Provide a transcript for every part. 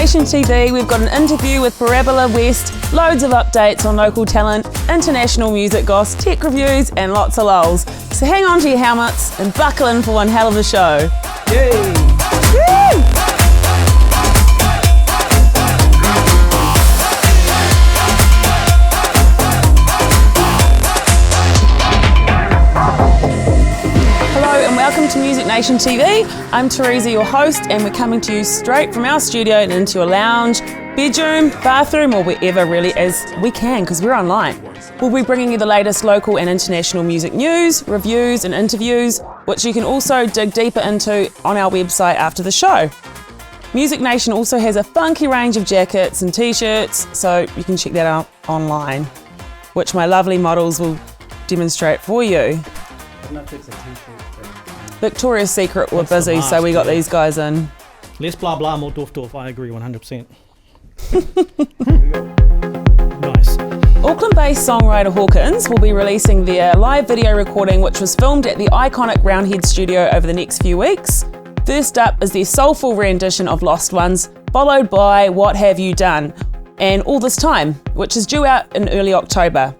Nation TV, we've got an interview with Parabola West, loads of updates on local talent, international music goss, tech reviews and lots of lulz. So hang on to your helmets and buckle in for one hell of a show. Yay! Woo! Welcome to Music Nation TV. I'm Teresa, your host, and we're coming to you straight from our studio and into your lounge, bedroom, bathroom, or wherever really as we can, because we're online. We'll be bringing you the latest local and international music news, reviews, and interviews, which you can also dig deeper into on our website after the show. Music Nation also has a funky range of jackets and t-shirts, so you can check that out online, which my lovely models will demonstrate for you. I don't know if it's a t-shirt. Victoria's Secret were busy, so we got these guys in. Less blah blah, more doof doof. I agree 100%. Nice. Auckland-based songwriter Hawkins will be releasing their live video recording, which was filmed at the iconic Roundhead studio over the next few weeks. First up is their soulful rendition of Lost Ones, followed by What Have You Done? And All This Time, which is due out in early October.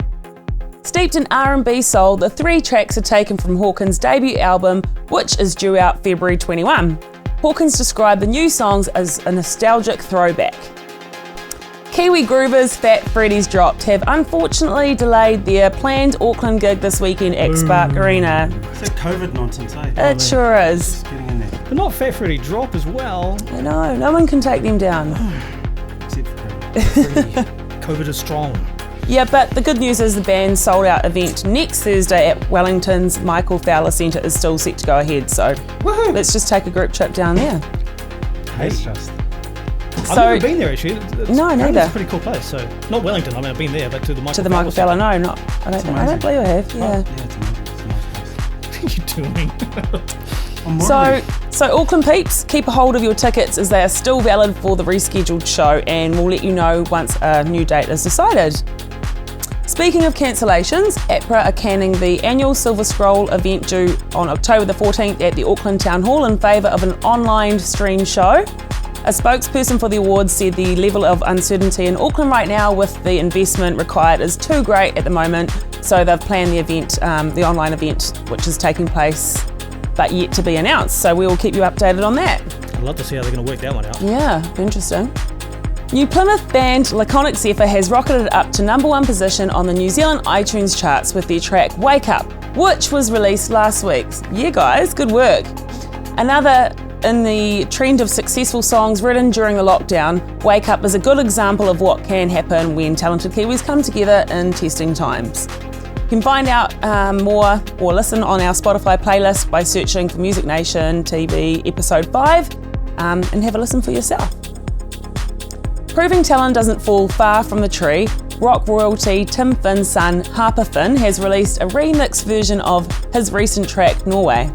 Steeped in R&B soul, the 3 tracks are taken from Hawkins' debut album, which is due out February 21. Hawkins described the new songs as a nostalgic throwback. Kiwi groovers Fat Freddy's Dropped have unfortunately delayed their planned Auckland gig this weekend at Spark Arena. Is that COVID nonsense, eh? It sure is. Just getting in there. But not Fat Freddy Drop as well. I know, no one can take them down. Except for COVID. COVID is strong. Yeah, but the good news is the band's sold-out event next Thursday at Wellington's Michael Fowler Centre is still set to go ahead, so let's just take a group trip down there. Hey. It's just... I've never been there actually. No, neither. It's a pretty cool place. So not Wellington. I mean, I've been there, but to the Michael Fowler. No, not. I don't believe I have. Yeah. Yeah, it's amazing. It's a nice place. What are you doing? So Auckland peeps, keep a hold of your tickets as they are still valid for the rescheduled show, and we'll let you know once a new date is decided. Speaking of cancellations, APRA are canning the annual Silver Scroll event due on October the 14th at the Auckland Town Hall in favour of an online stream show. A spokesperson for the awards said the level of uncertainty in Auckland right now with the investment required is too great at the moment, so they've planned the event, the online event, which is taking place but yet to be announced. So we will keep you updated on that. I'd love to see how they're going to work that one out. Yeah, interesting. New Plymouth band Laconic Zephyr has rocketed up to #1 position on the New Zealand iTunes charts with their track Wake Up, which was released last week. Yeah guys, good work. Another in the trend of successful songs written during the lockdown, Wake Up is a good example of what can happen when talented Kiwis come together in testing times. You can find out more or listen on our Spotify playlist by searching for Music Nation TV Episode 5 and have a listen for yourself. Proving talent doesn't fall far from the tree, rock royalty Tim Finn's son Harper Finn has released a remixed version of his recent track Norway.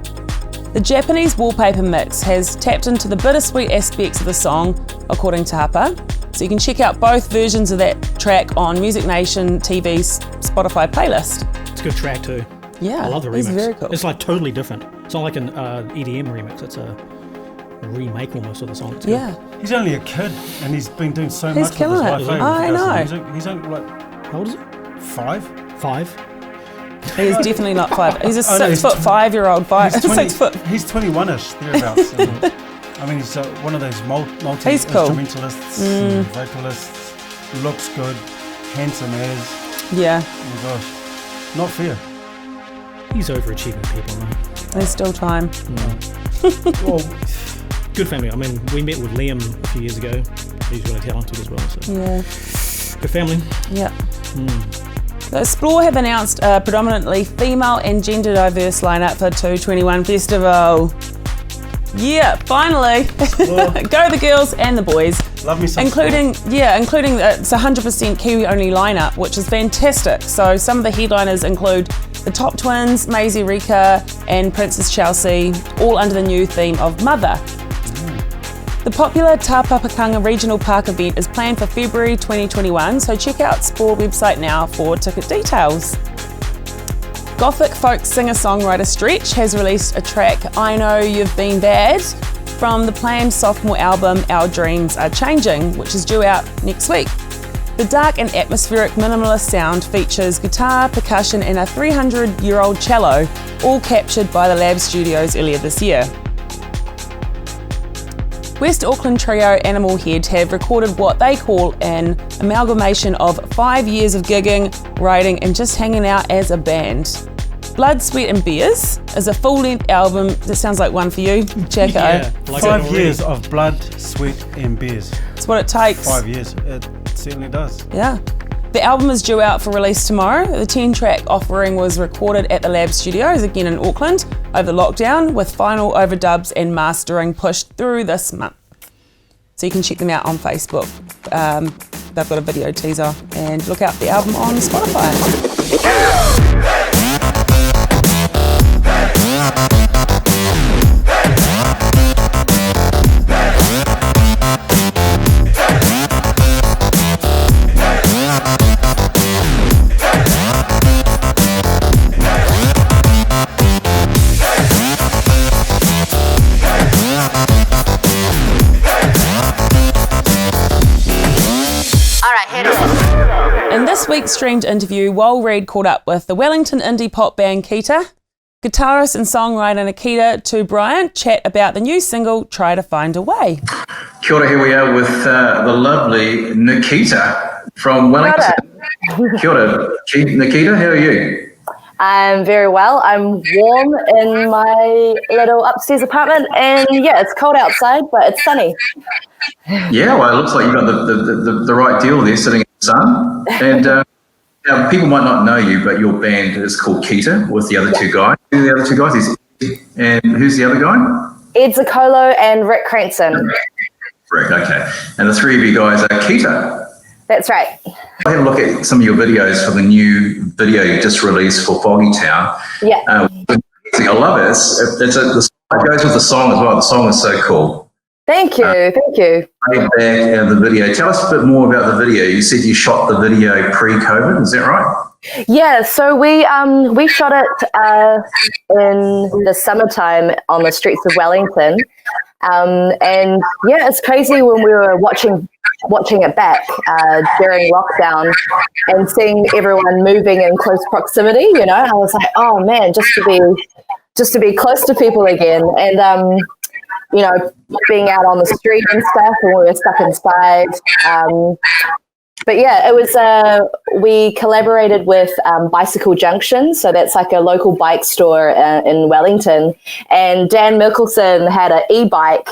The Japanese wallpaper mix has tapped into the bittersweet aspects of the song, according to Harper. So you can check out both versions of that track on Music Nation TV's Spotify playlist. It's a good track too. Yeah, I love the remix. It's very cool. It's like totally different. It's not like an EDM remix. It's a remake almost of the song. It's yeah. good. He's only a kid and he's been doing so He's much killing with his it. life. I know. Music. He's only like, How old is it? 5? 5. He's definitely not 5. He's a Oh, no, 6 foot 5 year old. He's 6 foot. He's 21ish, thereabouts. I mean, he's one of those multi-instrumentalists, and vocalists, looks good, handsome as. Yeah. Oh my gosh. Not fair. He's overachieving people, man. There's still time. Well, good family. I mean, we met with Liam a few years ago. He's really talented as well. So. Yeah. Good family. Yeah. The Explore have announced a predominantly female and gender diverse lineup for 221 Festival. Yeah, finally. Go the girls and the boys. love me some including it's 100% Kiwi only lineup, which is fantastic. So some of the headliners include The Top Twins, Maisie Rika and Princess Chelsea, all under the new theme of Mother. The popular Tāpapakanga Regional Park event is planned for February 2021, so check out Sport website now for ticket details. Gothic folk singer-songwriter Stretch has released a track, I Know You've Been Bad, from the planned sophomore album Our Dreams Are Changing, which is due out next week. The dark and atmospheric minimalist sound features guitar, percussion and a 300-year-old cello, all captured by the Lab Studios earlier this year. West Auckland trio Animal Head have recorded what they call an amalgamation of 5 years of gigging, writing and just hanging out as a band. Blood, Sweat and Beers is a full-length album. This sounds like one for you, Jacko. Yeah, like 5 years of blood, sweat and beers. It's what it takes. 5 years, it certainly does. Yeah. The album is due out for release tomorrow. The 10-track offering was recorded at the Lab Studios, again in Auckland, over lockdown, with final overdubs and mastering pushed through this month. So you can check them out on Facebook. They've got a video teaser, and look out for the album on Spotify. In this week's streamed interview, Wal Reid caught up with the Wellington indie pop band Kita. Guitarist and songwriter Nikita Tu Bryant chat about the new single, Try to Find a Way. Kia ora, here we are with the lovely Nikita from Wellington. Kia ora, Nikita, how are you? I'm very well. I'm warm in my little upstairs apartment, and yeah, it's cold outside, but it's sunny. Yeah, well, it looks like you've got the right deal there, sitting in the sun. And now, people might not know you, but your band is called Kita with the other two guys. Who are the other two guys? And who's the other guy? Ed Zaccolo and Rick Cranston. Rick, okay. And the three of you guys are Kita. That's right. I had a look at some of your videos for the new video you just released for Foggy Town. Yeah. I love it. It goes with the song as well. The song is so cool. Thank you. Thank you. Back the video. Tell us a bit more about the video. You said you shot the video pre-COVID. Is that right? Yeah. So we shot it in the summertime on the streets of Wellington, and yeah, it's crazy when we were watching it back during lockdown and seeing everyone moving in close proximity. You know, I was like, oh man, just to be close to people again, and you know, being out on the street and stuff when we were stuck inside. But yeah, it was, we collaborated with Bicycle Junction. So that's like a local bike store in Wellington. And Dan Mickelson had an e-bike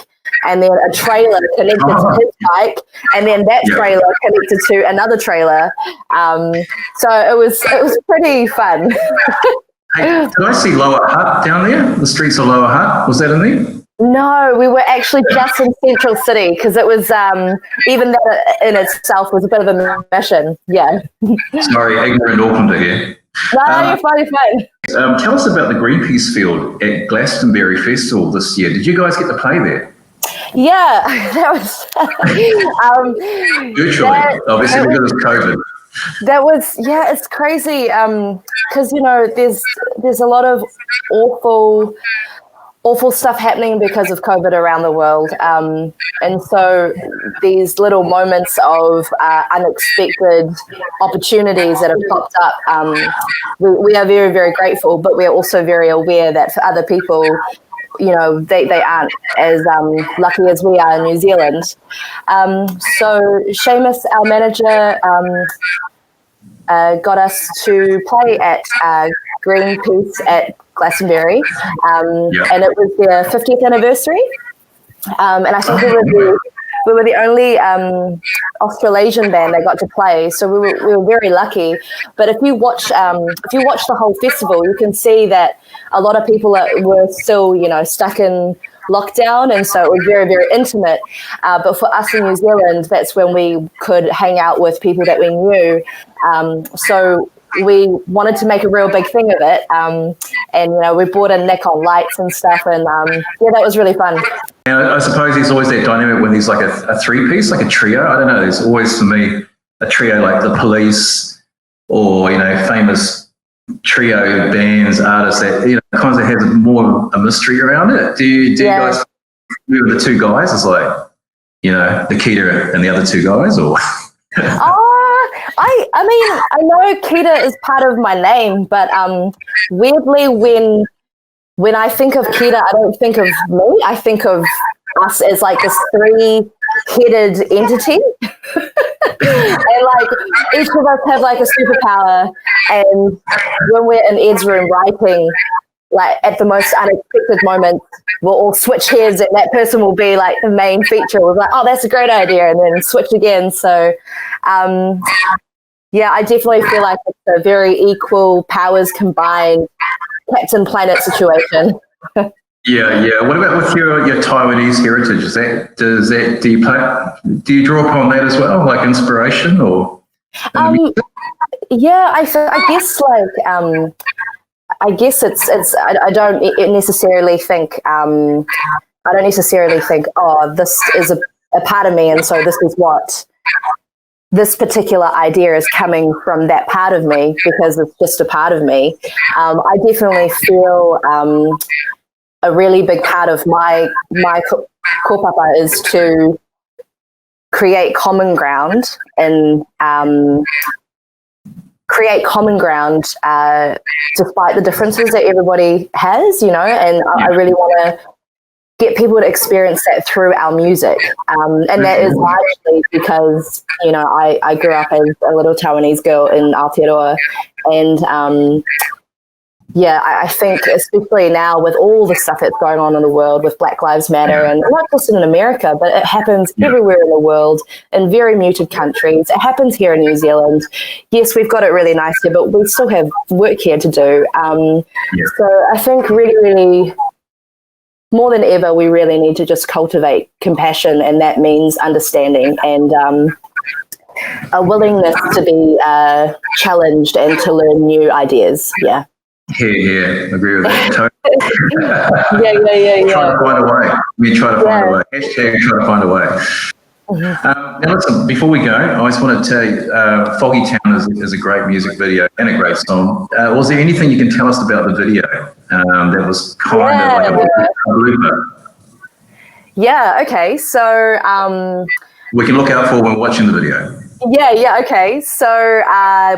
and then a trailer connected to his bike. And then that trailer connected to another trailer. So it was pretty fun. Hey, did I see Lower Hutt down there? The streets of Lower Hutt? Was that in there? No, we were actually just in Central City because it was, even that in itself was a bit of a mission. Yeah. Sorry, ignorant Aucklander here. No, you're fine. Tell us about the Greenpeace field at Glastonbury Festival this year. Did you guys get to play there? Yeah, that was virtually, obviously because of COVID. That was, yeah, it's crazy because, you know, there's a lot of awful stuff happening because of COVID around the world. And so these little moments of unexpected opportunities that have popped up, we are very, very grateful, but we're also very aware that for other people, you know, they aren't as lucky as we are in New Zealand. So Seamus, our manager, got us to play at Greenpeace at Glastonbury, and it was their 50th anniversary. And I think we were the only Australasian band that got to play, so we were very lucky. But if you watch the whole festival, you can see that a lot of people were still, you know, stuck in lockdown, and so it was very, very intimate. But for us in New Zealand, that's when we could hang out with people that we knew. So we wanted to make a real big thing of it. And, you know, we brought in Nick on lights and stuff. And yeah, that was really fun. And I suppose there's always that dynamic when there's like a three-piece, like a trio. I don't know, there's always for me a trio like the Police or, you know, famous trio bands, artists that, you know, kind of has more a mystery around it. Do you guys remember the two guys as like, you know, the Keita and the other two guys, or? I mean, I know Keita is part of my name, but weirdly, when I think of Keita, I don't think of me. I think of us as like this three-headed entity. And like each of us have like a superpower, and when we're in Ed's room writing, like at the most unexpected moment, we'll all switch heads and that person will be like the main feature. We're like, oh, that's a great idea, and then switch again. So yeah, I definitely feel like it's a very equal powers combined Captain Planet situation. Yeah. What about with your Taiwanese heritage? Do you draw upon that as well, like inspiration or? Yeah, I guess like I guess it's I don't necessarily think oh, this is a part of me, and so this is what this particular idea is coming from that part of me, because it's just a part of me. I definitely feel a really big part of my kaupapa is to create common ground and despite the differences that everybody has, you know, and I really want to get people to experience that through our music. And that is largely because, you know, I grew up as a little Taiwanese girl in Aotearoa, and yeah, I think especially now with all the stuff that's going on in the world with Black Lives Matter, and not just in America, but it happens everywhere in the world in very muted countries. It happens here in New Zealand. Yes, we've got it really nice here, but we still have work here to do. So I think really more than ever, we really need to just cultivate compassion, and that means understanding and a willingness to be challenged and to learn new ideas. Yeah. Yeah, agree with that. Yeah. Try to find a way. Try to find a way. Hashtag try to find a way. Now listen, before we go, I just want to tell you, Foggy Town is a great music video and a great song. Was there anything you can tell us about the video that was kind of like a blooper? Yeah, okay. So we can look out for when watching the video. Yeah, okay. So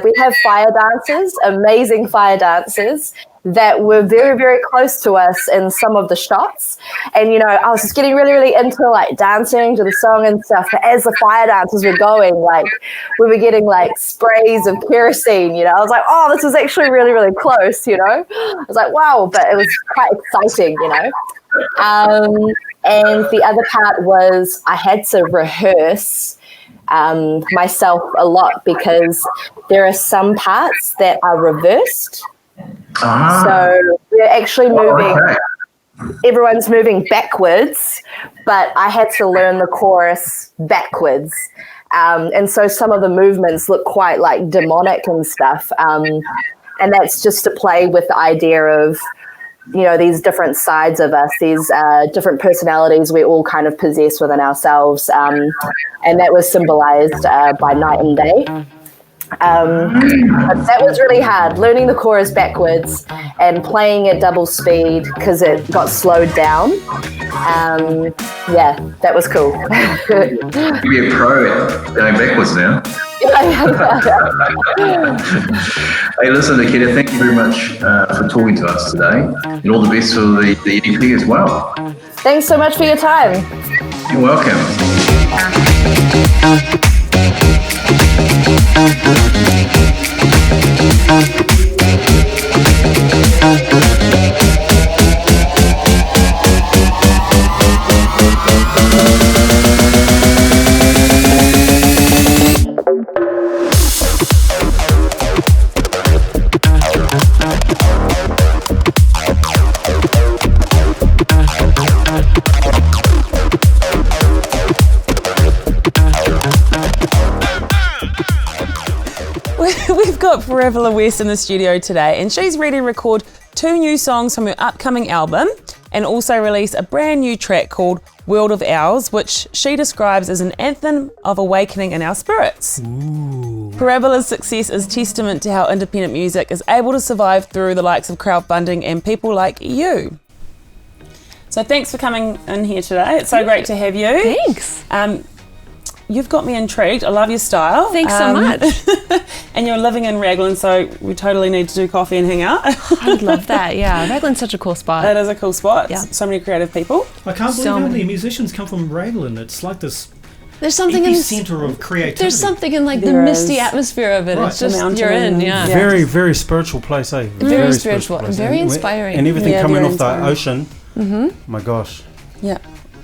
we have fire dancers, amazing fire dancers that were very, very close to us in some of the shots. And, you know, I was just getting really, really into like dancing to the song and stuff. But as the fire dancers were going, like we were getting like sprays of kerosene, you know. I was like, oh, this is actually really, really close, you know. I was like, wow, but it was quite exciting, you know. And the other part was I had to rehearse myself a lot, because there are some parts that are reversed. So we're actually moving, everyone's moving backwards, but I had to learn the chorus backwards. And so some of the movements look quite like demonic and stuff. And that's just to play with the idea of, you know, these different sides of us, these different personalities we all kind of possess within ourselves. And that was symbolized by night and day. But that was really hard, learning the chorus backwards and playing at double speed because it got slowed down. Yeah, that was cool. You'd be a pro at going backwards now. Hey, listen, Nikita, thank you very much for talking to us today, and all the best for the EP as well. Thanks so much for your time. You're welcome. got Parabola West in the studio today, and she's ready to record 2 new songs from her upcoming album and also release a brand new track called World of Ours, which she describes as an anthem of awakening in our spirits. Ooh. Parabola's success is testament to how independent music is able to survive through the likes of crowdfunding and people like you. So thanks for coming in here today. It's so great to have you. Thanks. You've got me intrigued. I love your style. Thanks so much. And you're living in Raglan, so we totally need to do coffee and hang out. I would love that. Yeah, Raglan's such a cool spot. It is a cool spot. Yeah. So many creative people. I can't believe So how many many. musicians come from Raglan. It's like this There's something in epicenter of creativity. there's something in like the There misty is. atmosphere of it. Right. It's just The mountain you're in. and- Yeah. Yeah. Very, very spiritual place, eh? Very spiritual and place. very inspiring. And everything Yeah, coming very off inspiring. the ocean. Mm-hmm. My gosh. Yeah. Yeah.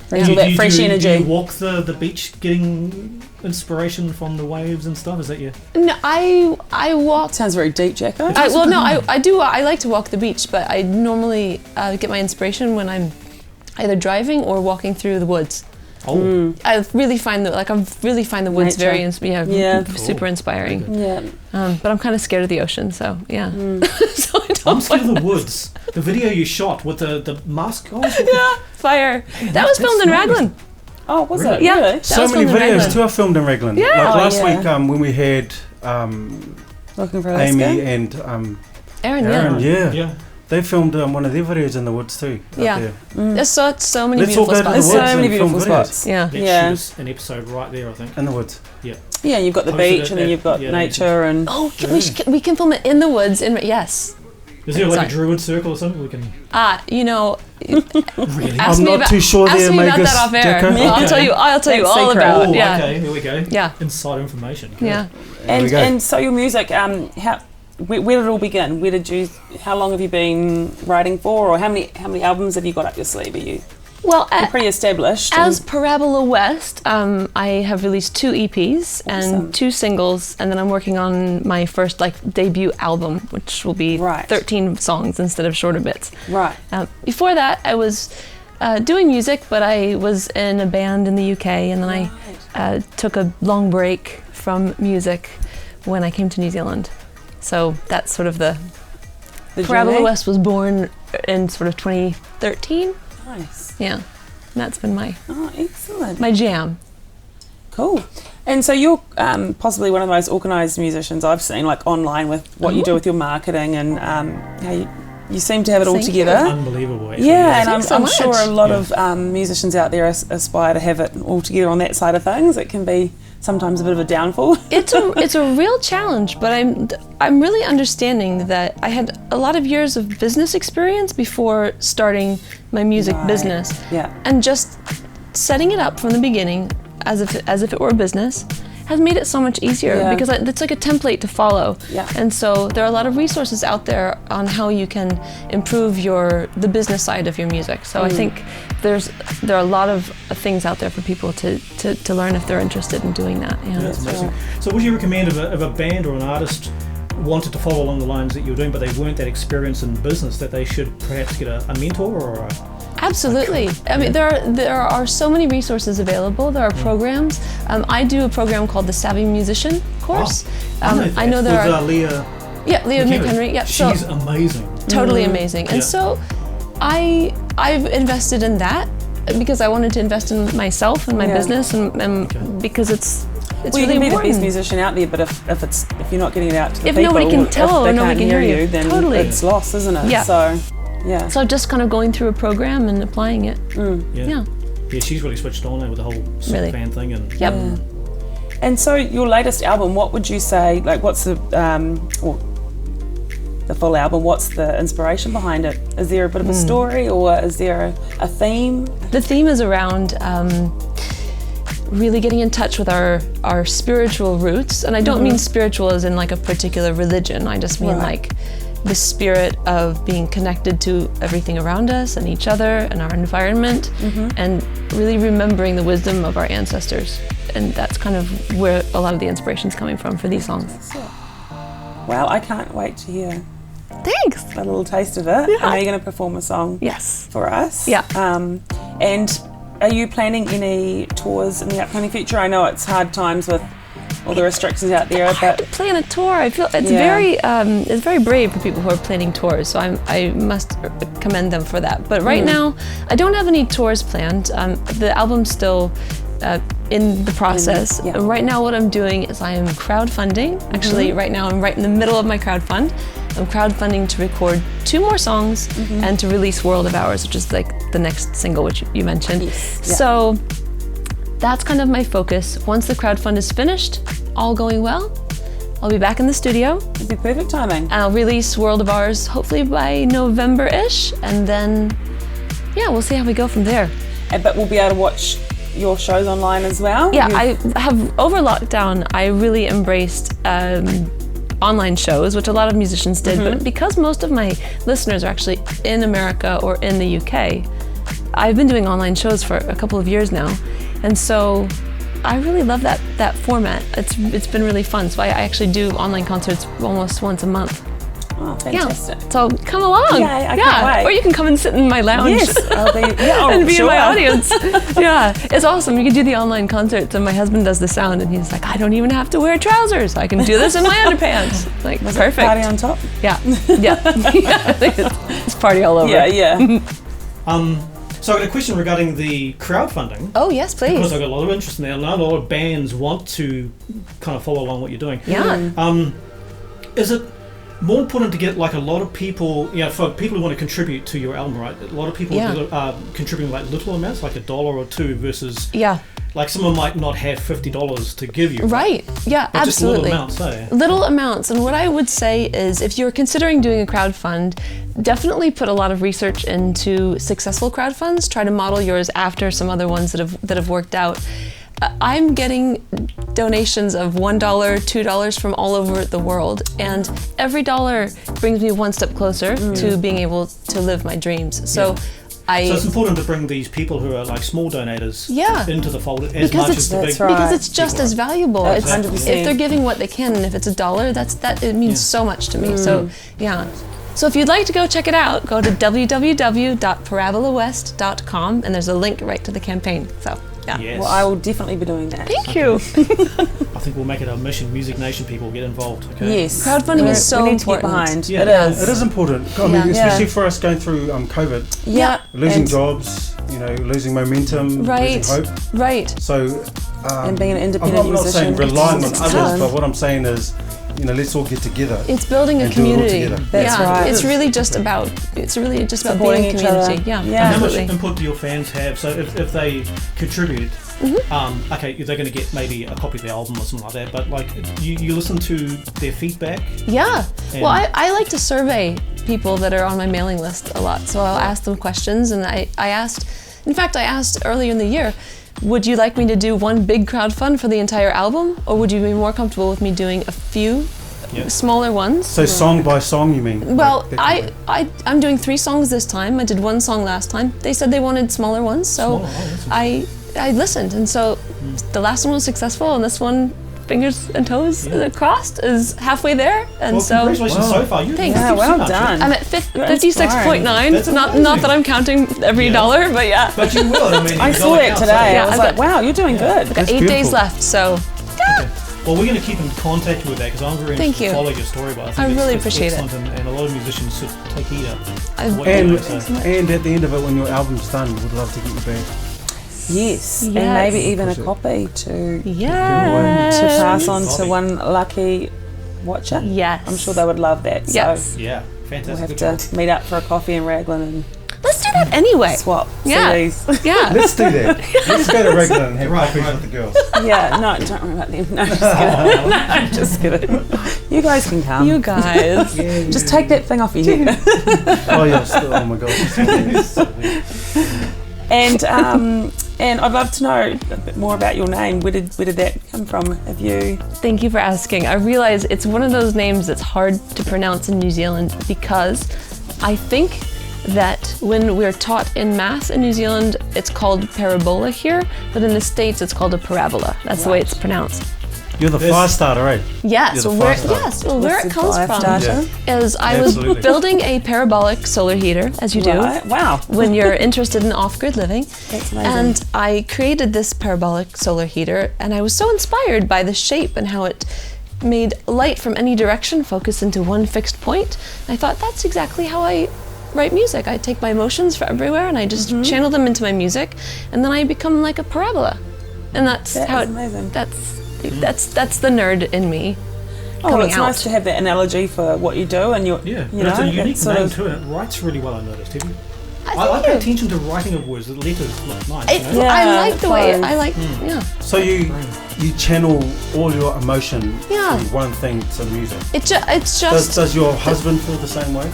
Brings all that Do fresh energy. Do you walk the beach getting inspiration from the waves and stuff? Is that you? No, I walk. Sounds very deep, Jacko. I do. I like to walk the beach, but I normally get my inspiration when I'm either driving or walking through the woods. Oh. I really find the woods Nature. very Yeah. super inspiring. Yeah. But I'm kind of scared of the ocean, so yeah. So I I'm don't scared of the woods. The video you shot with the mask on. yeah, fire. That was filmed in that's nice. Raglan. Oh, was Really? it? Yeah. Really? That So was many filmed in videos Raglan. too are filmed in Raglan. Yeah. Like Oh, last yeah. week when we had Looking for Amy Alaska? and Aaron, Aaron, yeah. yeah. They filmed one of their videos in the woods too. Up Yeah. there. There's so many Let's all beautiful go to the spots. There's woods so many and film beautiful videos. spots. Yeah. Let's Yeah. shoot us an episode right there, I think. In the woods. Yeah. Yeah, you've got the Posted beach it and then at- you've got yeah, nature and... Oh, we can film it in the woods. Yes. Is there like Sorry. a druid circle or something we can? Really? Ask I'm me not about, too sure ask there, me about Magus. that off air. Jacko. Well, I'll tell you That's all secret. about Oh, it. Yeah. okay. Here we go. Yeah. Inside information. Good. Yeah. There we go. And so your music, where did it all begin? How long have you been writing for, or how many albums have you got up your sleeve? Well, You're pretty established. as Parabola West, I have released 2 EPs Awesome. and 2 singles, and then I'm working on my first debut album, which will be Right. 13 songs instead of shorter bits. Right. Before that, I was doing music, but I was in a band in the UK, and then I took a long break from music when I came to New Zealand. So that's sort of the Parabola journey? West was born in sort of 2013. Nice. Yeah, that's been my Excellent. jam. Cool. And so you're possibly one of the most organised musicians I've seen, like online with what you do with your marketing and how you seem to have it all Thank you. together. Unbelievable. Actually. Yeah, and Thanks so I'm much. sure a lot Yeah. of musicians out there aspire to have it all together on that side of things. It can be sometimes a bit of a downfall. It's a real challenge, but I'm really understanding that I had a lot of years of business experience before starting my music Right. business, Yeah. and just setting it up from the beginning as if it were a business has made it so much easier Yeah. because it's like a template to follow. Yeah. And so there are a lot of resources out there on how you can improve the business side of your music. So I think there are a lot of things out there for people to learn if they're interested in doing that. Yeah. That's amazing. So would you recommend if a band or an artist wanted to follow along the lines that you're doing, but they weren't that experienced in business, that they should perhaps get a mentor or a... Absolutely. I mean, there are so many resources available. There are programs. I do a program called the Savvy Musician course. I know there are. Leah Leah McHenry. Yeah, so she's amazing. totally amazing. And Yeah. so, I've invested in that because I wanted to invest in myself and my Yeah. business, and because it's Well, you really can be the important. best musician out there, but if you're not getting it out to the If people, nobody can if tell, they nobody can't can hear you. then Totally. it's lost, isn't it? Yeah. So, yeah. So just kind of going through a program and applying it. Yeah. Yeah, she's really switched on there with the whole super Really. fan thing and Yep. And so your latest album, what would you say, like what's the full album, what's the inspiration behind it? Is there a bit of a story or is there a theme? The theme is around really getting in touch with our spiritual roots. And I don't mean spiritual as in like a particular religion. I just mean Right. like the spirit of being connected to everything around us and each other and our environment, and really remembering the wisdom of our ancestors. And that's kind of where a lot of the inspiration's coming from for these songs. Well, I can't wait to hear Thanks. a little taste of it. I know you're going to perform a song Yes. for us. Yeah. And are you planning any tours in the upcoming future? I know it's hard times with all the restrictions out there. But plan a tour, I feel it's very brave for people who are planning tours. So I must commend them for that. But right now, I don't have any tours planned. The album's still in the process. Right now, what I'm doing is I am crowdfunding. Actually, right now I'm right in the middle of my crowdfund. I'm crowdfunding to record 2 more songs and to release World of Ours, which is like the next single, which you mentioned. Yes. Yeah. So that's kind of my focus. Once the crowdfund is finished, all going well, I'll be back in the studio. It'd be perfect timing. And I'll release World of Ours hopefully by November-ish, and then we'll see how we go from there. But we'll be able to watch your shows online as well. Yeah, I have over lockdown. I really embraced online shows, which a lot of musicians did, but because most of my listeners are actually in America or in the UK, I've been doing online shows for a couple of years now, and so I really love that format. It's been really fun. So I actually do online concerts almost once a month. Oh, fantastic. Yeah. So come along. Yeah, I can't wait. Or you can come and sit in my lounge. Yes, I'll be, and be in my audience. Yeah, it's awesome. You can do the online concerts, and my husband does the sound, and he's like, I don't even have to wear trousers. I can do this in my underpants. Like, perfect. Party on top? Yeah. It's party all over. Yeah. So I've got a question regarding the crowdfunding. Oh, yes, please. Because I've got a lot of interest in there. A lot of bands want to kind of follow along what you're doing. Yeah. Is it more important to get like a lot of people, for people who want to contribute to your album, right? A lot of people contributing like little amounts, like $1 or $2 versus like someone might not have $50 to give you. Right. Yeah, but absolutely. Just little amounts, Little amounts. And what I would say is if you're considering doing a crowdfund, definitely put a lot of research into successful crowdfunds. Try to model yours after some other ones that have worked out. I'm getting donations of $1, $2 from all over the world, and every dollar brings me one step closer to being able to live my dreams. So so it's important to bring these people who are like small donators into the fold as because much as the big because it's just as valuable. That's 100%. If they're giving what they can, and if it's $1, it means so much to me. So So if you'd like to go check it out, go to www.parabolawest.com, and there's a link right to the campaign. So Yes. Well, I will definitely be doing that. Thank you. I think we'll make it our mission. Music Nation people get involved. Okay. Yes, crowdfunding is so we need to get important. behind. Yeah. It is important. I mean, especially for us going through COVID. Losing jobs, losing momentum, losing hope. Right. So, and being an independent musician. I'm not saying relying on others, but what I'm saying is, let's all get together. It's building a community. That's right. It's really just about supporting being a each community. other. Yeah. And how much input do your fans have? So if they contribute, they're going to get maybe a copy of the album or something like that. But like you listen to their feedback. Yeah. Well, I like to survey people that are on my mailing list a lot. So I'll ask them questions, and I asked earlier in the year, would you like me to do one big crowdfund for the entire album, or would you be more comfortable with me doing a few smaller ones? So song by song, you mean? Well, I'm doing 3 songs this time. I did 1 song last time. They said they wanted smaller ones, so I listened, and so the last one was successful, and this one, fingers and toes crossed, is halfway there. And congratulations so far. Thanks. Yeah, well done. I'm at 56.9. Not that I'm counting every dollar, but But you will. I saw it today. I was like, wow, you're doing good. I've got 8 days left, so. Okay. Well, we're going to keep in contact with that because I'm very interested to follow your story. But I really appreciate it. And a lot of musicians should take heed of. And at the end of it, when your album's done, we'd love to get you back. Yes, and maybe even a copy to pass on to one lucky watcher. Yes, I'm sure they would love that. Yes, so fantastic. We'll have to meet up for a coffee in Raglan and let's do that anyway. Swap CDs. Yeah, let's do that. Let's go to Raglan and have coffees with the girls. Yeah, no, don't worry about them. No, just kidding. No, just kidding. You guys can come. You guys, just take that thing off your head. Oh my God. And I'd love to know a bit more about your name. Where did that come from? Thank you for asking. I realize it's one of those names that's hard to pronounce in New Zealand because I think that when we're taught in math in New Zealand, it's called parabola here, but in the States it's called a parabola. That's the way it's pronounced. You're the fire starter, right? Yes. Where it comes from is I was building a parabolic solar heater, as you do. Wow. When you're interested in off-grid living. That's amazing. And I created this parabolic solar heater, and I was so inspired by the shape and how it made light from any direction focus into one fixed point. And I thought, that's exactly how I write music. I take my emotions from everywhere and I just channel them into my music, and then I become like a parabola. And that's how it, amazing. That's the nerd in me. Oh, it's nice to have that analogy for what you do, and it's a unique name too, and it writes really well. I noticed. Have you? I pay attention to writing of words. The letters look nice. I like the way I like. So you channel all your emotion from one thing to music. It's just. Does your husband feel the same way?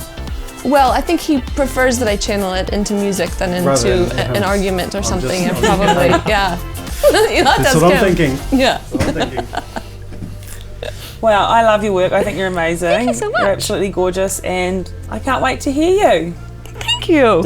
Well, I think he prefers that I channel it into music than into an argument or something. Probably, That's what I'm thinking. Yeah. Wow, I love your work. I think you're amazing. Thank you so much. You're absolutely gorgeous, and I can't wait to hear you. Thank you.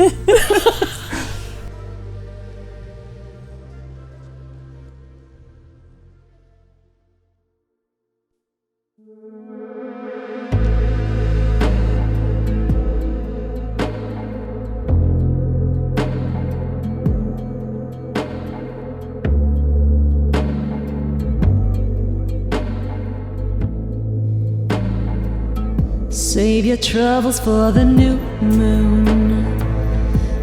Save your troubles for the new moon.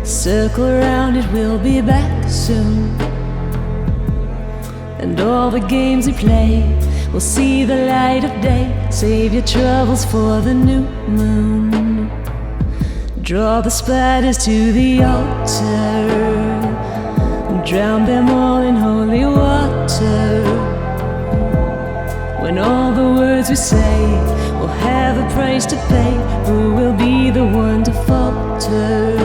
Circle around, it will be back soon. And all the games we play will see the light of day. Save your troubles for the new moon. Draw the spiders to the altar. Drown them all in holy water. When all the words we say will have a price to pay, who will be the one to falter?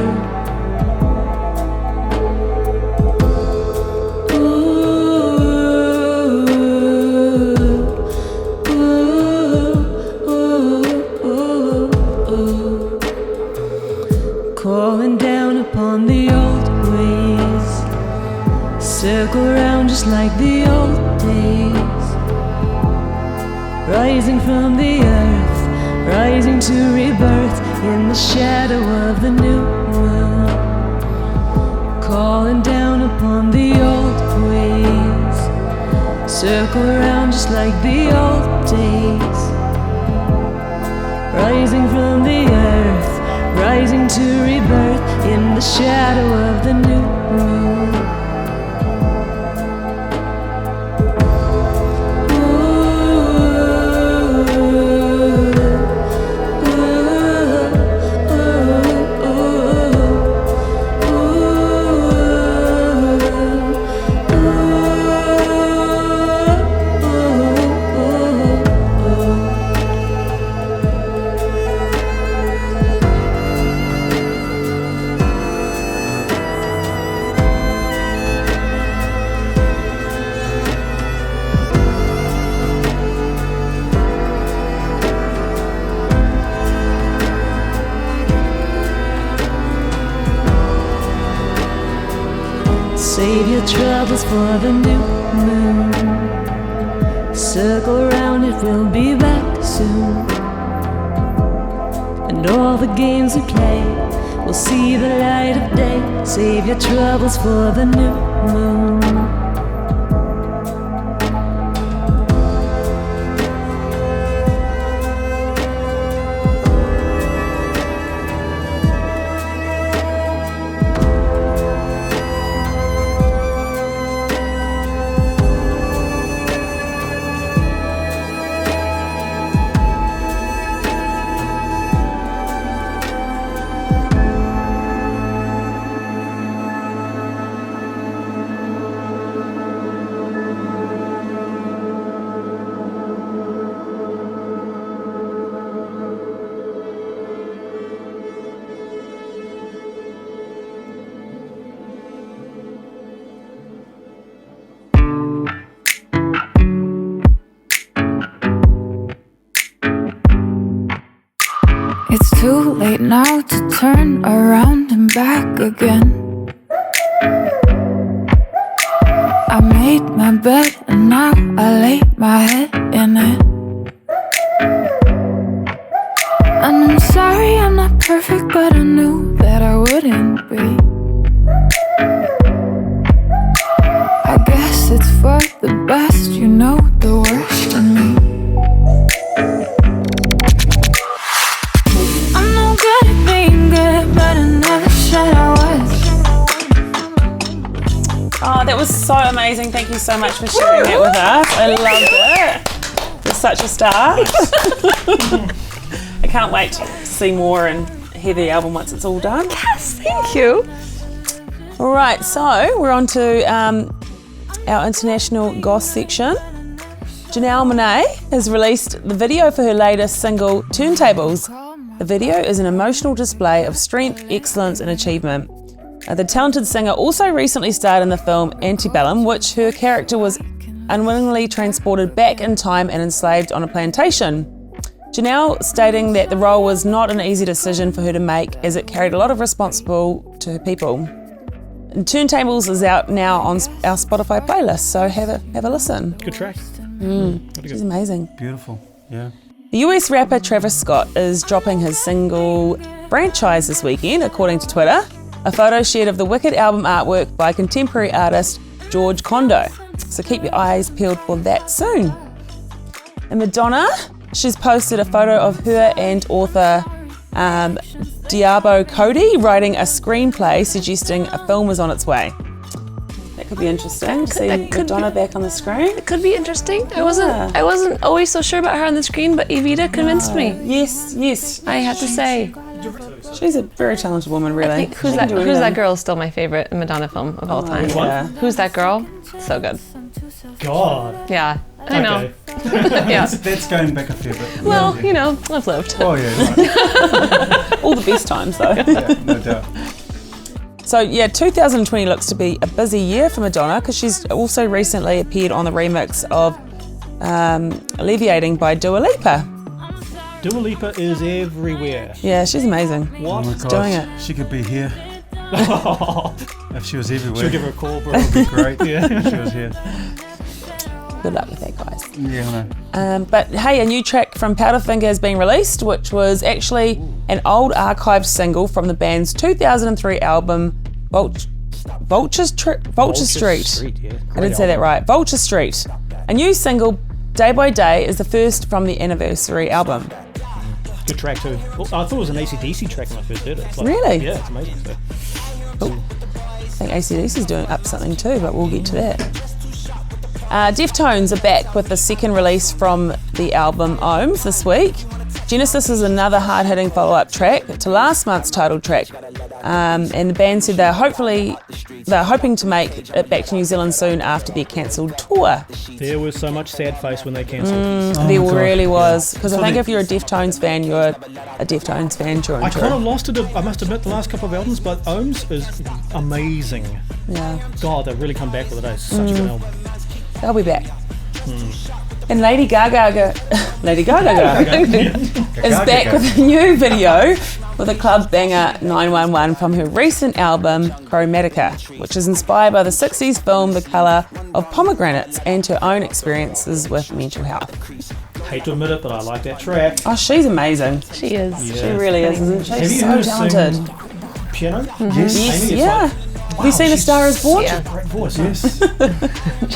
Calling down upon the old ways, circle around just like the old days. Rising from the earth, rising to rebirth in the shadow of the new moon. Calling down upon the old ways, circle around just like the old days. Rising from the earth, rising to rebirth in the shadow of the new moon. Save your troubles for the new moon. Circle around, it will be back soon. And all the games we play will see the light of day. Save your troubles for the new moon. It's too late now to turn around and back again. I made my bed and now I lay my head in it. And I'm sorry I'm not perfect, but I knew that I wouldn't be. I guess it's for the best, you know the worst in me. I'm no good at being good, but I never said I was. Oh, that was so amazing. Thank you so much for sharing that with us. I loved it. You're such a star. I can't wait to see more and hear the album once it's all done. Yes, thank you. All right, so we're on to our international goss section. Janelle Monae has released the video for her latest single, Turntables. The video is an emotional display of strength, excellence and achievement. The talented singer also recently starred in the film Antebellum, which her character was unwillingly transported back in time and enslaved on a plantation. Janelle stating that the role was not an easy decision for her to make as it carried a lot of responsibility to her people. And Turntables is out now on our Spotify playlist, so have a listen. Good track. She's amazing. Beautiful, yeah. The US rapper Travis Scott is dropping his single Franchise this weekend, according to Twitter. A photo shared of the Wicked album artwork by contemporary artist George Condo. So keep your eyes peeled for that soon. And Madonna, she's posted a photo of her and author Diabo Cody writing a screenplay suggesting a film is on its way. That could be interesting. See Madonna back on the screen. It could be interesting. I wasn't always so sure about her on the screen, but Evita convinced me. Yes. I have to say. She's a very talented woman, really. I think Who's That Girl is still my favorite Madonna film of all time. Yeah. Who's That Girl? So good. God. Yeah, I know. Yeah. That's going back a fair bit. Well, you know, I've lived. Oh yeah, right. All the best times, though. Yeah, no doubt. So yeah, 2020 looks to be a busy year for Madonna because she's also recently appeared on the remix of Alleviating by Dua Lipa. Dua Lipa is everywhere. Yeah, she's amazing. What? Oh my She's gosh, doing it. she could be here. If she was everywhere. She'll give her a call, bro. That would be great. Yeah, if she was here. Good luck with that, guys. Yeah, I know. But hey, a new track from Powderfinger is being released, which was actually an old archived single from the band's 2003 album, Vulture Street. Yeah. I did say that right. Vulture Street. A new single, Day by Day, is the first from the anniversary album. Good track too. I thought it was an AC/DC track when I first heard it. It's like, Really? Yeah, it's amazing. So. I think AC/DC is doing up something too, but we'll get to that. Deftones are back with the second release from the album Ohms this week. Genesis is another hard-hitting follow-up track to last month's title track. And the band said they're hoping to make it back to New Zealand soon after their cancelled tour. There was so much sad face when they cancelled. There really was. Because I think if you're a Deftones fan, you're a Deftones fan through and I through. kind of lost it, I must admit, the last couple of albums, but Ohms is amazing. Yeah. God, they've really come back with it. It's such a good album. They'll be back. And Lady Gaga is back with a new video with a club banger 911 from her recent album Chromatica, which is inspired by the 60s film The Colour of Pomegranates and her own experiences with mental health. Hate to admit it, but I like that track. Oh, she's amazing. She is. She really is, isn't she? Have you She's heard so her talented. sing piano? Yes. Yes, Amy, it's yeah. like, Have you seen A Star Is Born? Yeah. great voice. Yes.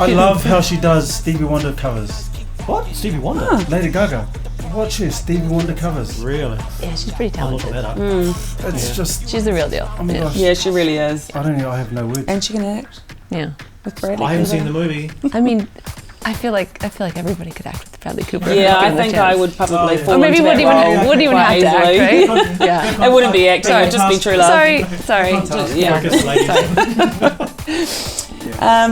I love how she does Stevie Wonder covers. What? Stevie Wonder? Lady Gaga. Watch her Stevie Wonder covers. Really? Yeah, she's pretty I'm looking talented. that up. It's just, She's the real deal. oh my gosh. Yeah, she really is. I don't know, I have no words. And she can act Yeah. with Bradley I haven't Cooper. seen the movie. I mean, I feel like everybody could act with Bradley Cooper. Yeah, I given the think chance. I would probably Oh, yeah. fall Or maybe into wouldn't that even role wouldn't even have quite to act, easily. right? Yeah. It wouldn't be acting, it would just be true love. Sorry. Yeah. Focus, ladies.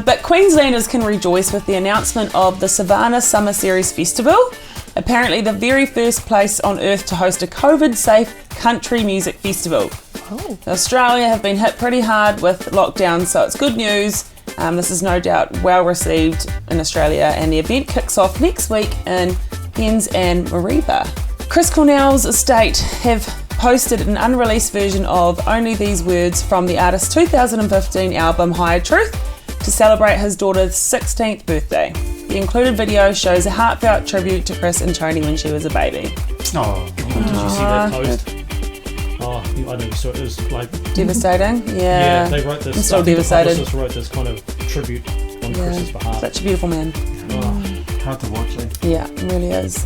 But Queenslanders can rejoice with the announcement of the Savannah Summer Series Festival. Apparently the very first place on earth to host a COVID-safe country music festival. Australia have been hit pretty hard with lockdown, so it's good news. This is no doubt well received in Australia, and the event kicks off next week in Cairns and Mareeba. Chris Cornell's estate have posted an unreleased version of Only These Words from the artist's 2015 album Higher Truth. to celebrate his daughter's 16th birthday. The included video shows a heartfelt tribute to Chris and Tony when she was a baby. Oh, did you see that post? Oh, I know you saw it. It was like devastating. Yeah. Yeah, they wrote this. I'm still devastated. The publicist wrote this kind of tribute on Chris's behalf. Such a beautiful man. Oh, hard to watch, eh? Yeah, it really is.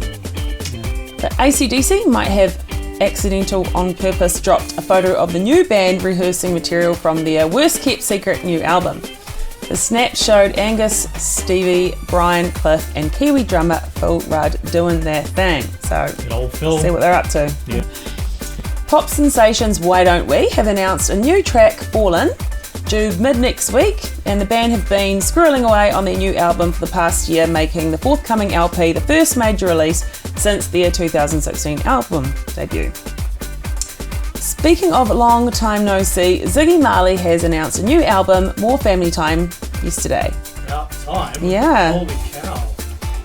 But AC/DC might have accidental on purpose dropped a photo of the new band rehearsing material from their worst kept secret new album. The snap showed Angus, Stevie, Brian, Cliff and Kiwi drummer Phil Rudd doing their thing. So see what they're up to. Yeah. Pop sensations Why Don't We have announced a new track, Fallin', due mid next week, and the band have been squirreling away on their new album for the past year, making the forthcoming LP the first major release since their 2016 album debut. Speaking of long time no see, Ziggy Marley has announced a new album, More Family Time, yesterday. About time? Yeah. Holy cow.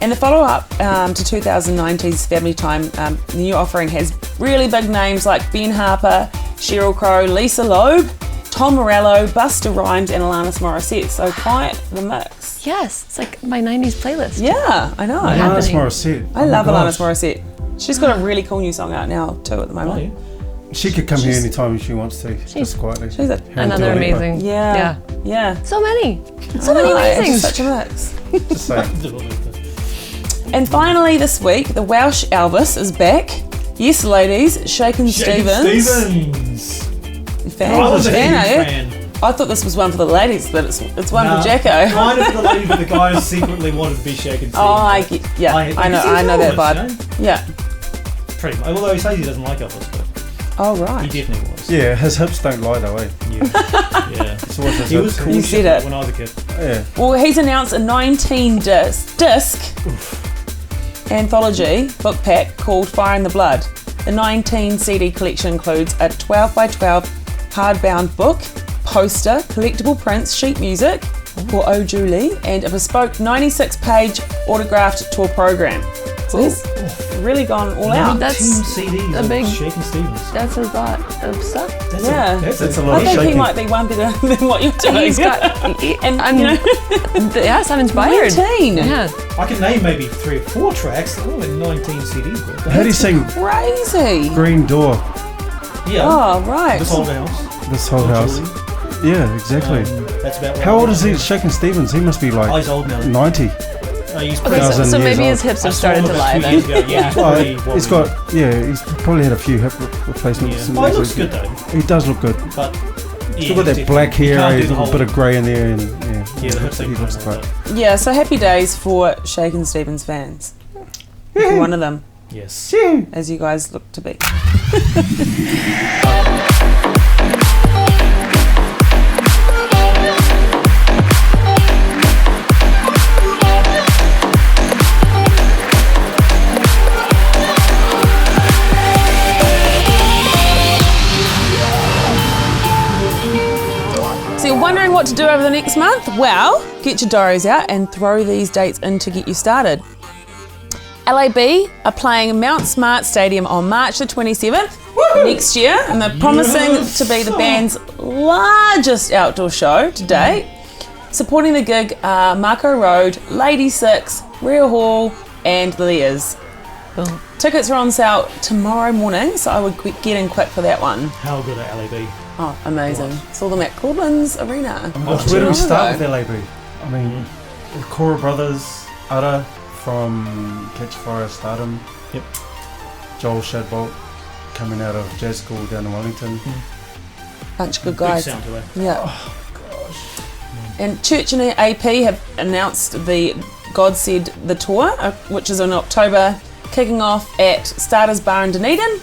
And the follow-up to 2019's Family Time, the new offering has really big names like Ben Harper, Sheryl Crow, Lisa Loeb, Tom Morello, Busta Rhymes and Alanis Morissette. So quite the mix. Yes, it's like my 90s playlist. Yeah, I know. Alanis Morissette. I love Alanis Morissette. She's got a really cool new song out now too at the moment. Oh, yeah. She could come here anytime if she wants to, just quietly. She's another amazing. Yeah. So many. So many amazing. Such a mix. Just saying. And finally this week, the Welsh Elvis is back. Yes, ladies, Shakin' Stevens. Fan. I thought this was one for the ladies, but it's one for Jacko. Kind of for the lady, but the guys secretly wanted to be Shakin' Stevens. Oh, I know that vibe. Yeah. Pretty much. Although he says he doesn't like Elvis, but oh right. he definitely was. Yeah, his hips don't lie though, eh? Yeah. He was cool. You said it when I was a kid. Yeah. Well, he's announced a 19-disc anthology book pack called Fire in the Blood. The 19 CD collection includes a 12 by 12 hardbound book, poster, collectible prints, sheet music for Oh Julie, and a bespoke 96-page autographed tour program. So he's really gone all out. That's CDs a big Shakin' Stevens. That's a lot of stuff. That's a lot I of think shaking. he might be one better than what you're doing. He's got, yes, I'm inspired. 19. Yeah. I can name maybe 3 or 4 tracks. They're only 19 CDs worth. How do you sing Crazy. Green Door? Yeah. Oh, right. This Whole House. This Whole House. Julie. Yeah, exactly. That's about How old is he? Shakin' Stevens? He must be like he's old now. 90. He's so maybe his hips have started to lie then. He's probably had a few hip replacements. Yeah. He looks good though. He does look good. But still got that black hair, a little bit of grey in there, and the hips he looks great. Yeah, so happy days for Shakin' Stevens fans. If you're one of them. Yes. As you guys look to be. Wondering what to do over the next month? Well, get your diaries out and throw these dates in to get you started. LAB are playing Mount Smart Stadium on March the 27th next year, and they're promising to be the band's largest outdoor show to date. Supporting the gig are Marco Road, Lady Six, Real Hall and The Lears. Cool. Tickets are on sale tomorrow morning, so I would get in quick for that one. How good are LAB? Oh, amazing. Saw them at Claudelands Arena. Where do we start with LAB? I mean, the Cora Brothers, Ada from Catch Fire Stardom. Yep. Joel Shadbolt coming out of jazz school down in Wellington. Bunch of good guys. Big sound to it. Yeah. Oh, gosh. And Church and AP have announced the God Said the tour, which is in October, kicking off at Starters Bar in Dunedin.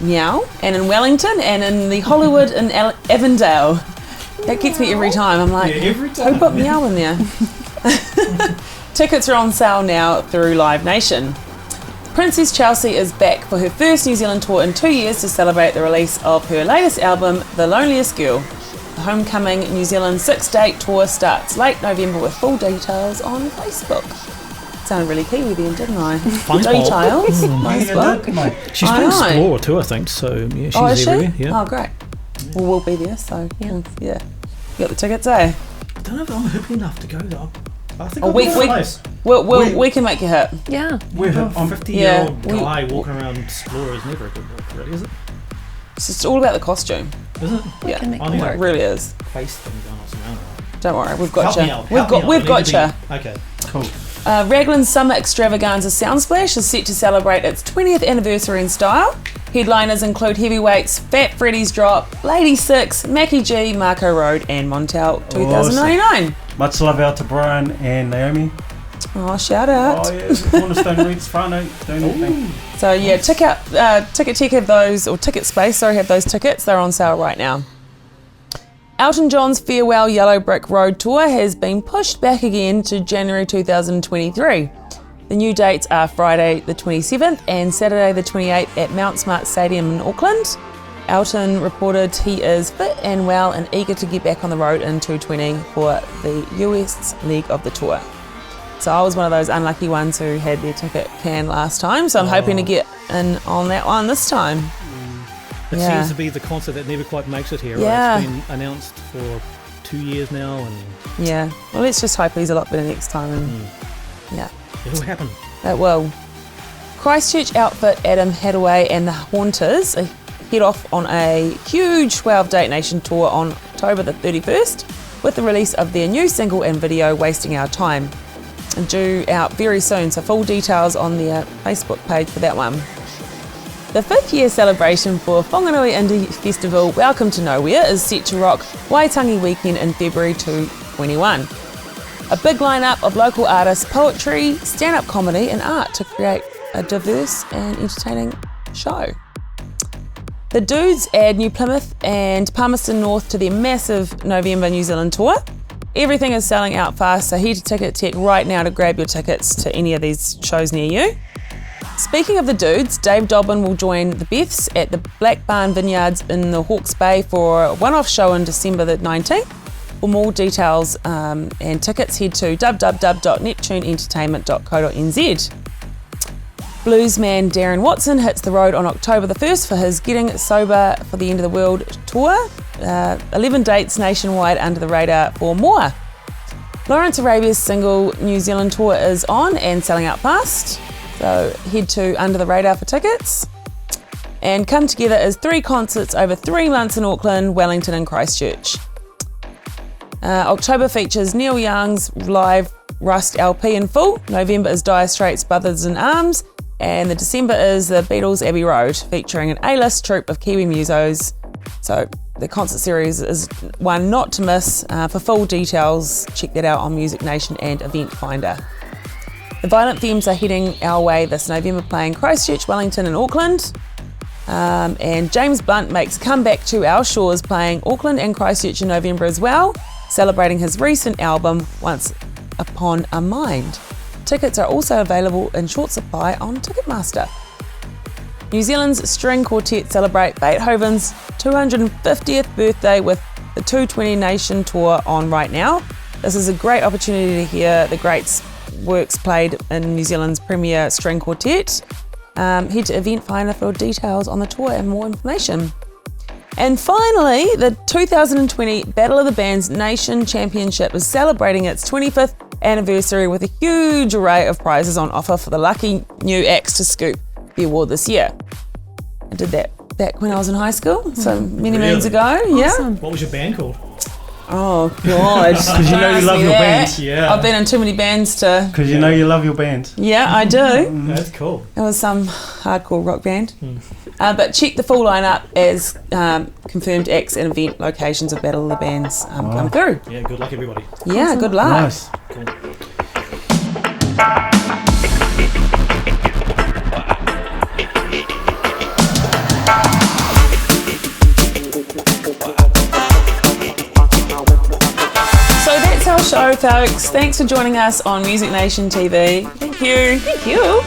Meow, and in Wellington, and in the Hollywood in Avondale. That gets me every time. I'm like, who put Meow in there? Tickets are on sale now through Live Nation. Princess Chelsea is back for her first New Zealand tour in 2 years to celebrate the release of her latest album, The Loneliest Girl. The Homecoming New Zealand 6-date tour starts late November with full details on Facebook. Sounded really Kiwi then, didn't I? Details. Nice work. She's been Explorer too, I think. So yeah, she's everywhere. Yeah. Oh, great. Well, we'll be there. So yeah, you got the tickets, eh? don't know if I'm hippie enough to go though. I think we can make you hip. Yeah. I'm a 50-year-old guy walking around Explorer is never a good look, really, is it? It's just all about the costume. Is it? Yeah, it really is. Face thing going on somewhere. Don't worry, we've got you. We've got you. Okay, cool. Raglan's Summer Extravaganza Soundsplash is set to celebrate its 20th anniversary in style. Headliners include heavyweights Fat Freddy's Drop, Lady Six, Mackie G, Marco Road, and Montel 2099. Awesome. Much love out to Brian and Naomi. Oh, shout out. Oh, yeah. Cornerstone Reeds, Frano, doing anything. So, yeah, Ticket Tech have those, or Ticket Space, have those tickets. They're on sale right now. Elton John's farewell Yellow Brick Road tour has been pushed back again to January 2023. The new dates are Friday the 27th and Saturday the 28th at Mount Smart Stadium in Auckland. Elton reported he is fit and well and eager to get back on the road in 2020 for the US leg of the tour. So I was one of those unlucky ones who had their ticket canned last time, so I'm hoping to get in on that one this time. It seems to be the concert that never quite makes it here, right? Yeah. It's been announced for 2 years now. Yeah, well, let's just hope he's a lot better next time. And It'll happen. It will. Christchurch outfit Adam Hadaway and the Haunters head off on a huge 12-date nation tour on October the 31st with the release of their new single and video, Wasting Our Time, and due out very soon, so full details on their Facebook page for that one. The 5th year celebration for Whanganui Indie Festival Welcome to Nowhere is set to rock Waitangi weekend in February 2021. A big lineup of local artists, poetry, stand-up comedy and art to create a diverse and entertaining show. The Dudes add New Plymouth and Palmerston North to their massive November New Zealand tour. Everything is selling out fast, so head to Ticket Tech right now to grab your tickets to any of these shows near you. Speaking of the Dudes, Dave Dobbin will join the Beths at the Black Barn Vineyards in the Hawke's Bay for a one-off show on December the 19th. For more details and tickets, head to www.neptuneentertainment.co.nz. Bluesman Darren Watson hits the road on October the 1st for his Getting Sober for the End of the World tour. 11 dates nationwide under the radar for more. Lawrence Arabia's single New Zealand tour is on and selling out fast. So head to Under the Radar for tickets. And come together as 3 concerts over 3 months in Auckland, Wellington and Christchurch. October features Neil Young's live Rust LP in full. November is Dire Straits' Brothers in Arms. And the December is the Beatles' Abbey Road, featuring an A-list troupe of Kiwi musos. So the concert series is one not to miss. For full details, check that out on Music Nation and Event Finder. The Violent Femmes are heading our way this November, playing Christchurch, Wellington and Auckland. And James Blunt makes a comeback to our shores, playing Auckland and Christchurch in November as well, celebrating his recent album, Once Upon a Mind. Tickets are also available in short supply on Ticketmaster. New Zealand's string quartet celebrate Beethoven's 250th birthday with the 220 Nation Tour on right now. This is a great opportunity to hear the greats works played in New Zealand's premier string quartet. Head to Event Finder for details on the tour and more information. And finally, the 2020 Battle of the Bands Nation Championship is celebrating its 25th anniversary with a huge array of prizes on offer for the lucky new acts to scoop the award this year. I did that back when I was in high school, so many moons ago. Awesome. Yeah. What was your band called? Oh God! Because you know you love your bands. Yeah. I've been in too many bands to. Because you know you love your bands. Yeah, I do. That's cool. It was some hardcore rock band. But check the full lineup as confirmed acts and event locations of Battle of the Bands come through. Yeah, good luck everybody. Yeah, awesome. Good luck. Nice. Cool. Our show, folks. Thanks for joining us on Music Nation TV. Thank you. Thank you.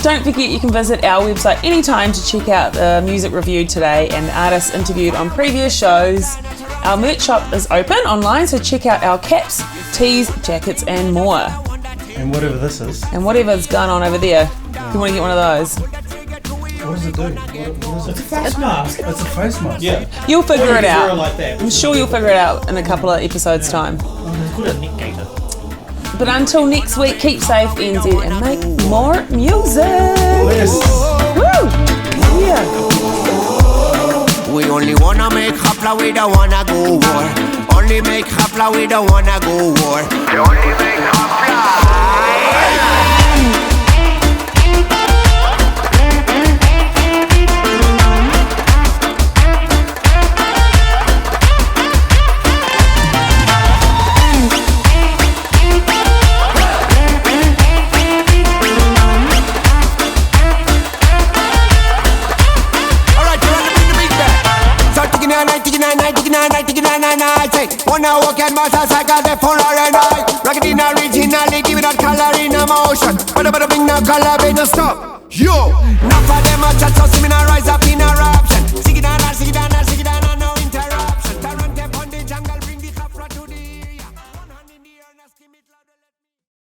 Don't forget you can visit our website anytime to check out the music reviewed today and the artists interviewed on previous shows. Our merch shop is open online, so check out our caps, tees, jackets and more. And whatever this is. And whatever's going on over there. If you want to get one of those. What is it do? What is it? It's a face mask. It's a face mask. Yeah. You'll figure it out. Like that, I'm sure you'll figure it out in a couple of episodes' time. They call it a neck gaiter. But until next week, keep safe, NZ, and make more music. Yes. Woo! Yeah. We only wanna make hapla, we don't wanna go war. Only make hapla, we don't wanna go war. We only make hapla. Wanna walk and master cycle the full R&I. Rock it in originally, give it that color in emotion. But bring no color, be no stop. Yo, enough of them a chat, so see me now rise up in